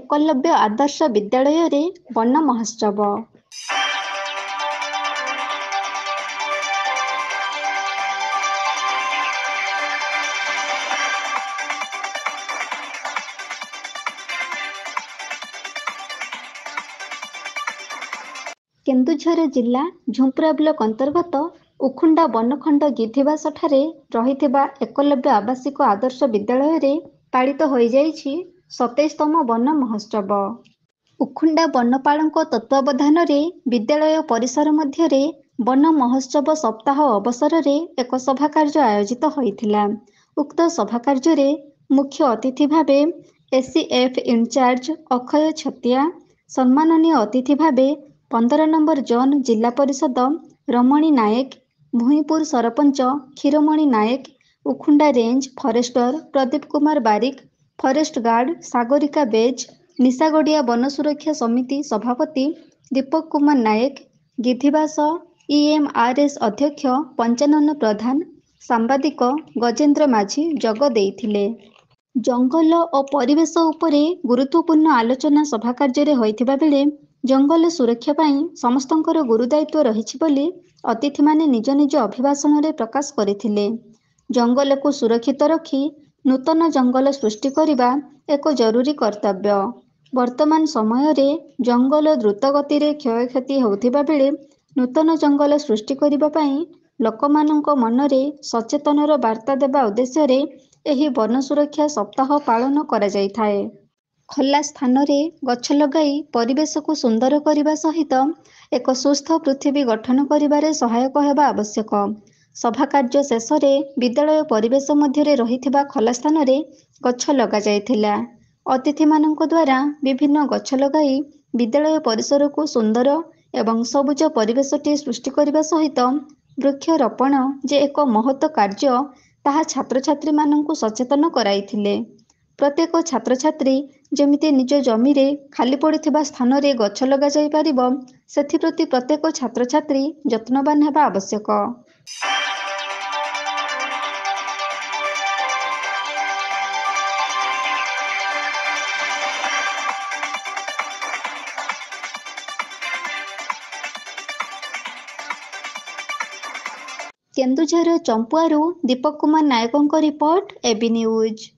एकलव्य आदर्श विद्यालय रे वन महोत्सव। केन्दुझर जिला झुंपुरा ब्लॉक अंतर्गत उखुंडा बनखंड गिधिबास ठारे रहिथिबा एकलव्य आवासिक आदर्श विद्यालय रे पालित होई जाइछि 27तम वन महोत्सव। उखुंडा वनपालक तत्वावधान रे विद्यालय परिसर मध्य वन महोत्सव सप्ताह अवसर रे एक सभा कार्य आयोजित होइथिला। उक्त सभा कार्य रे मुख्य अतिथि भावे एसीएफ इंचार्ज अक्षय छतिया, सम्माननीय अतिथि भावे 15 number zone zila parishad Ramani Nayak, Bhuipur sarpanch Kshiramani Nayak, Ukhunda range forester Pradeep Kumar Barik, forest guard Sagarika Bej, Nishagadia वन सुरक्षा समिति सभापति दीपक कुमार नायक, गिधिबास ईएमआरएस अध्यक्ष पंचानन प्रधान, सांबादिक गजेंद्र माझी जोग देइथिले। जंगल और परिवेश उपरे गुरुत्वपूर्ण आलोचना सभा कार्य होइथिबा बेले जंगल सुरक्षा पाई समस्तंकर गुरुदायित्व रहिछि बोली अतिथि माने निज निज अभिभाषण रे प्रकाश करथिले। जंगल को सुरक्षित रखी नूतन जंगल सृष्टि करिबा एक जरूरी कर्तव्य। वर्तमान समय रे जंगल द्रुत गति रे क्षयक्षति होउथिबा बेले नूतन जंगल सृष्टि करिबा पाई लोकमानंक मनरे सचेतनर वार्ता देबा उद्देश्य रे एही वन सुरक्षा सप्ताह पालन करा जाइथाए। खोला स्थान रे गछ लगाई परिवेश को सुंदर करने सहित एक सुस्थ पृथ्वी गठन करिबारे सहायक हेबा आवश्यक। सभा कार्य शेष में विद्यालय परिवेश मध्य रहिथिबा खोला स्थान रे गछ लगा जाइथिला। अतिथि मानक द्वारा विभिन्न गछ लगाई विद्यालय परिसर को सुंदर एवं सबुज परिवेशटी सृष्टि करने सहित वृक्षरोपण जे एक महत् कार्य ताहा छात्र छात्री मानक सचेतन कराइथिले। प्रत्येक छात्र छात्री जेमिति निज जमी रे खाली पड़िथिबा स्थान रे गछ लगा जाई परिबो सेथिप्रति प्रत्येक छात्र छात्री यत्नवान हेबा आवश्यक। केन्दुझर चंपुआरू दीपक कुमार नायकों रिपोर्ट एबी न्यूज।